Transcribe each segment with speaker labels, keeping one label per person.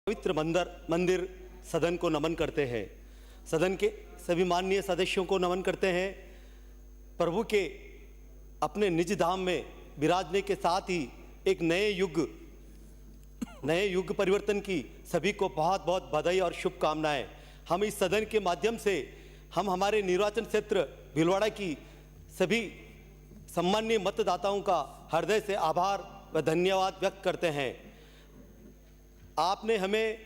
Speaker 1: पवित्र मंदिर सदन को नमन करते हैं। सदन के सभी माननीय सदस्यों को नमन करते हैं। प्रभु के अपने निज धाम में विराजने के साथ ही एक नए युग परिवर्तन की सभी को बहुत बहुत बधाई और शुभकामनाएं। हम इस सदन के माध्यम से हम हमारे निर्वाचन क्षेत्र भीलवाड़ा की सभी सम्माननीय मतदाताओं का हृदय से आभार व धन्यवाद व्यक्त करते हैं। आपने हमें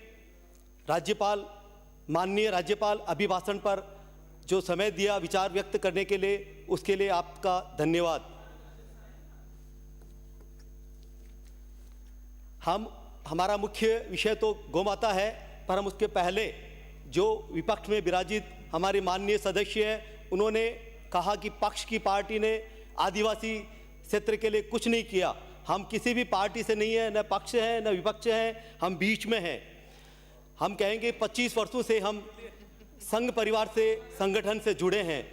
Speaker 1: माननीय राज्यपाल अभिभाषण पर जो समय दिया विचार व्यक्त करने के लिए, उसके लिए आपका धन्यवाद। हमारा मुख्य विषय तो गौमाता है, पर हम उसके पहले जो विपक्ष में विराजित हमारे माननीय सदस्य हैं, उन्होंने कहा कि पक्ष की पार्टी ने आदिवासी क्षेत्र के लिए कुछ नहीं किया। हम किसी भी पार्टी से नहीं है, न पक्ष है न विपक्ष है, हम बीच में हैं। हम कहेंगे 25 वर्षों से हम संघ परिवार से, संगठन से जुड़े हैं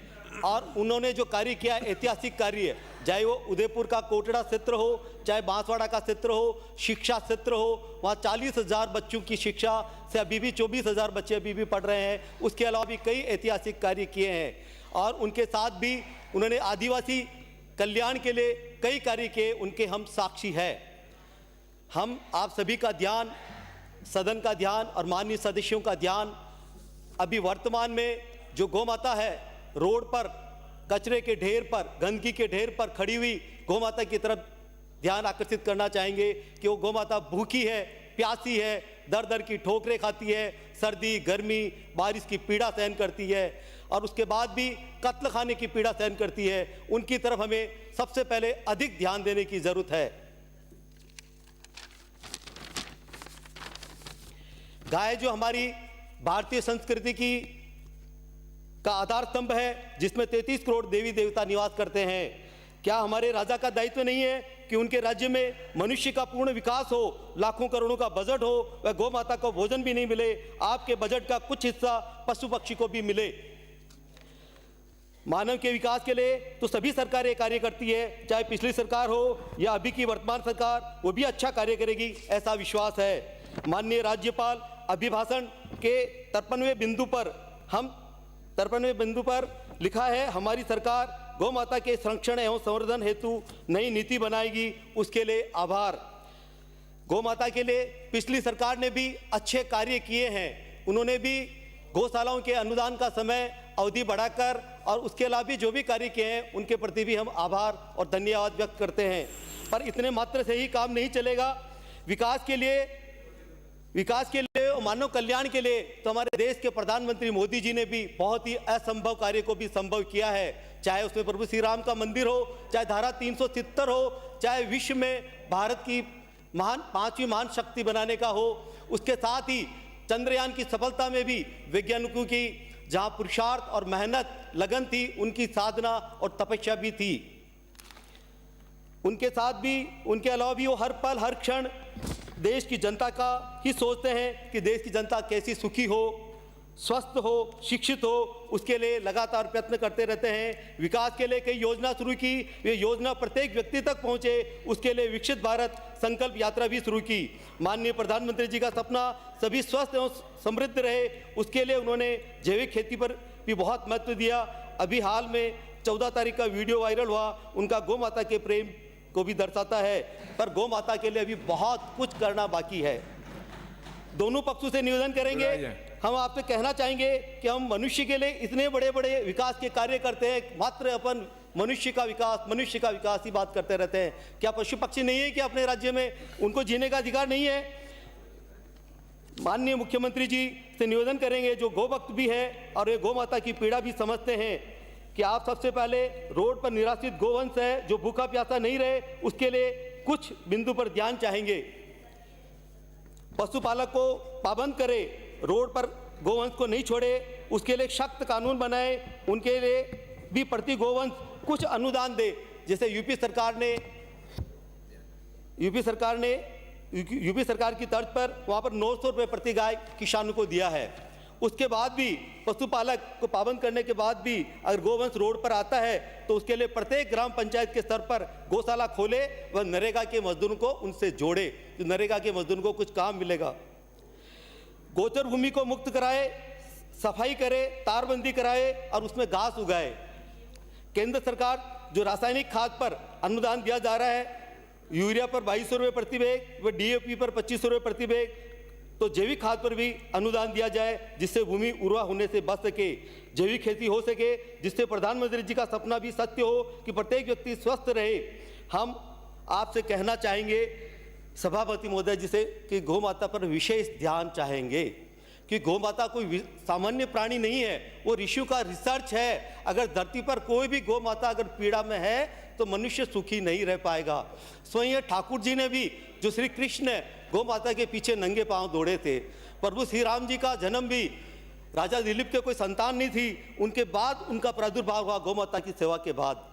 Speaker 1: और उन्होंने जो कार्य किया, ऐतिहासिक कार्य, चाहे वो उदयपुर का कोटड़ा क्षेत्र हो, चाहे बांसवाड़ा का क्षेत्र हो, शिक्षा क्षेत्र हो, वहाँ 40,000 बच्चों की शिक्षा से अभी भी 24,000 बच्चे अभी भी पढ़ रहे हैं। उसके अलावा भी कई ऐतिहासिक कार्य किए हैं और उनके साथ भी उन्होंने आदिवासी कल्याण के लिए कई कार्य किए, उनके हम साक्षी हैं। हम आप सभी का ध्यान, सदन का ध्यान और माननीय सदस्यों का ध्यान अभी वर्तमान में जो गौमाता है, रोड पर कचरे के ढेर पर, गंदगी के ढेर पर खड़ी हुई गौमाता की तरफ ध्यान आकर्षित करना चाहेंगे कि वो गौमाता भूखी है, प्यासी है, दर दर की ठोकरें खाती है, सर्दी गर्मी बारिश की पीड़ा सहन करती है और उसके बाद भी कत्ल खाने की पीड़ा सहन करती है। उनकी तरफ हमें सबसे पहले अधिक ध्यान देने की जरूरत है। गाय जो हमारी भारतीय संस्कृति का आधार स्तंभ है, जिसमें 33 करोड़ देवी देवता निवास करते हैं, क्या हमारे राजा का दायित्व नहीं है कि उनके राज्य में मनुष्य का पूर्ण विकास हो, लाखों करोड़ों का बजट हो, वह गौ माता को भोजन भी नहीं मिले, आपके बजट का कुछ हिस्सा पशु पक्षी को भी मिले। मानव के विकास के लिए तो सभी सरकारें कार्य करती है, चाहे पिछली सरकार हो या अभी की वर्तमान सरकार, वो भी अच्छा कार्य करेगी, ऐसा विश्वास है। माननीय राज्यपाल अभिभाषण के 53वें बिंदु पर लिखा है, हमारी सरकार गौ माता के संरक्षण एवं संवर्धन हेतु नई नीति बनाएगी, उसके लिए आभार। गौ माता के लिए पिछली सरकार ने भी अच्छे कार्य किए हैं। उन्होंने भी गौशालाओं के अनुदान का समय अवधि बढ़ाकर और उसके अलावा भी जो भी कार्य किए हैं, उनके प्रति भी हम आभार और धन्यवाद व्यक्त करते हैं। पर इतने मात्र से ही काम नहीं चलेगा। विकास के लिए और मानव कल्याण के लिए तो हमारे देश के प्रधानमंत्री मोदी जी ने भी बहुत ही असंभव कार्य को भी संभव किया है। चाहे उसमें प्रभु श्री राम का मंदिर हो, चाहे धारा 370 हो, चाहे विश्व में भारत की 5वीं महान शक्ति बनाने का हो, उसके साथ ही चंद्रयान की सफलता में भी वैज्ञानिकों की जहां पुरुषार्थ और मेहनत लगन थी, उनकी साधना और तपस्या भी थी। उनके साथ भी, उनके अलावा भी वो हर पल हर क्षण देश की जनता का ही सोचते हैं कि देश की जनता कैसी सुखी हो, स्वस्थ हो, शिक्षित हो, उसके लिए लगातार प्रयत्न करते रहते हैं। विकास के लिए कई योजना शुरू की, ये योजना प्रत्येक व्यक्ति तक पहुंचे, उसके लिए विकसित भारत संकल्प यात्रा भी शुरू की। माननीय प्रधानमंत्री जी का सपना सभी स्वस्थ एवं समृद्ध रहे, उसके लिए उन्होंने जैविक खेती पर भी बहुत महत्व दिया। अभी हाल में 14 तारीख का वीडियो वायरल हुआ, उनका गौ माता के प्रेम को भी दर्शाता है, पर गौ माता के लिए अभी बहुत कुछ करना बाकी है। दोनों पक्षों से निवेदन करेंगे, हम आपसे कहना चाहेंगे कि हम मनुष्य के लिए इतने बड़े बड़े विकास के कार्य करते हैं, मात्र अपन मनुष्य का विकास ही बात करते रहते हैं। क्या पशु पक्षी नहीं है कि अपने राज्य में उनको जीने का अधिकार नहीं है? माननीय मुख्यमंत्री जी से निवेदन करेंगे, जो गौ भक्त भी है और ये गौ माता की पीड़ा भी समझते हैं, कि आप सबसे पहले रोड पर निराश्रित गोवंश है जो भूखा प्यासा नहीं रहे, उसके लिए कुछ बिंदु पर ध्यान चाहेंगे। पशुपालक को पाबंद करे, रोड पर गोवंश को नहीं छोड़े, उसके लिए सख्त कानून बनाए, उनके लिए भी प्रति गोवंश कुछ अनुदान दे। जैसे यूपी सरकार की तर्ज पर वहाँ पर 900 रुपये प्रति गाय किसानों को दिया है। उसके बाद भी पशुपालक को पाबंद करने के बाद भी अगर गोवंश रोड पर आता है तो उसके लिए प्रत्येक ग्राम पंचायत के स्तर पर गौशाला खोले व नरेगा के मजदूरों को उनसे जोड़े, तो नरेगा के मजदूरों को कुछ काम मिलेगा। गोचर भूमि को मुक्त कराए, सफाई करे, तारबंदी कराए और उसमें घास उगाए। केंद्र सरकार जो रासायनिक खाद पर अनुदान दिया जा रहा है, यूरिया पर 2200 रुपये प्रति बैग व DAP पर 2500 रुपये प्रति बैग, तो जैविक खाद पर भी अनुदान दिया जाए, जिससे भूमि उर्वरा होने से बच सके, जैविक खेती हो सके, जिससे प्रधानमंत्री जी का सपना भी सत्य हो कि प्रत्येक व्यक्ति स्वस्थ रहे। हम आपसे कहना चाहेंगे सभापति महोदय जी से कि गौ माता पर विशेष ध्यान चाहेंगे कि गौ माता कोई सामान्य प्राणी नहीं है, वो ऋषियों का रिसर्च है। अगर धरती पर कोई भी गौ माता अगर पीड़ा में है तो मनुष्य सुखी नहीं रह पाएगा। स्वयं ठाकुर जी ने भी, जो श्री कृष्ण है, गौ माता के पीछे नंगे पांव दौड़े थे। प्रभु श्री राम जी का जन्म भी राजा दिलीप के कोई संतान नहीं थी, उनके बाद उनका प्रादुर्भाव हुआ गौ माता की सेवा के बाद।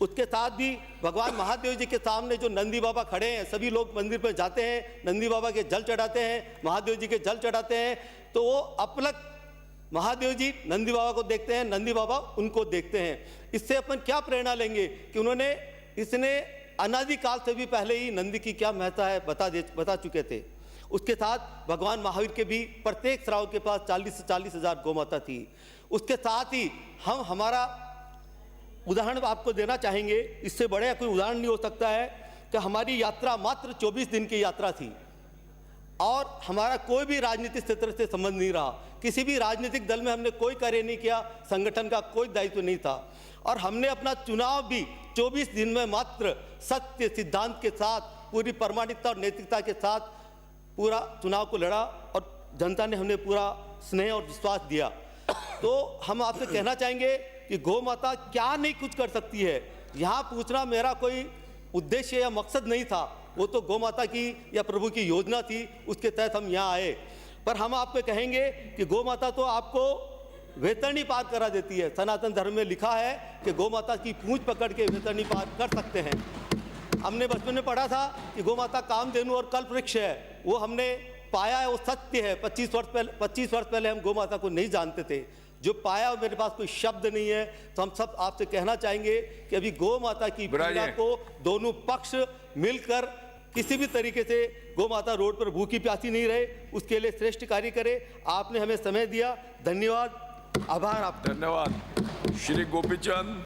Speaker 1: उसके साथ भी भगवान महादेव जी के सामने जो नंदी बाबा खड़े हैं, सभी लोग मंदिर पर जाते हैं, नंदी बाबा के जल चढ़ाते हैं, महादेव जी के जल चढ़ाते हैं, तो वो अपलक महादेव जी नंदी बाबा को देखते हैं, नंदी बाबा उनको देखते हैं। इससे अपन क्या प्रेरणा लेंगे कि इसने अनादिकाल से भी पहले ही नंदी की क्या महत्ता है बता चुके थे। उसके साथ भगवान महावीर के भी प्रत्येक श्रावक के पास 40 से 40 हज़ार गौ माता थी। उसके साथ ही हम हमारा उदाहरण आपको देना चाहेंगे, इससे बड़े कोई उदाहरण नहीं हो सकता है कि हमारी यात्रा मात्र 24 दिन की यात्रा थी और हमारा कोई भी राजनीतिक क्षेत्र से संबंध नहीं रहा। किसी भी राजनीतिक दल में हमने कोई कार्य नहीं किया, संगठन का कोई दायित्व नहीं था और हमने अपना चुनाव भी 24 दिन में मात्र सत्य सिद्धांत के साथ, पूरी प्रामाणिकता और नैतिकता के साथ पूरा चुनाव को लड़ा और जनता ने हमें पूरा स्नेह और विश्वास दिया। तो हम आपसे कहना चाहेंगे कि गौ माता क्या नहीं कुछ कर सकती है। यहाँ पूछना मेरा कोई उद्देश्य या मकसद नहीं था, वो तो गौ माता की या प्रभु की योजना थी, उसके तहत हम यहाँ आए। पर हम आपको कहेंगे कि गौ माता तो आपको वेतरणी पार करा देती है। सनातन धर्म में लिखा है कि गौ माता की पूंछ पकड़ के वेतरणी पार कर सकते हैं। हमने बचपन में पढ़ा था कि गौ माता कामधेनु और कल्पवृक्ष है, वो हमने पाया है, वो सत्य है। 25 वर्ष पहले हम गौ माता को नहीं जानते थे, जो पाया मेरे पास कोई शब्द नहीं है। तो हम सब आपसे कहना चाहेंगे कि अभी गौ माता की पीड़ा को दोनों पक्ष मिलकर किसी भी तरीके से गौ माता रोड पर भूखी प्यासी नहीं रहे, उसके लिए श्रेष्ठ कार्य करे। आपने हमें समय दिया, धन्यवाद, आभार आपका।
Speaker 2: धन्यवाद श्री गोपीचंद।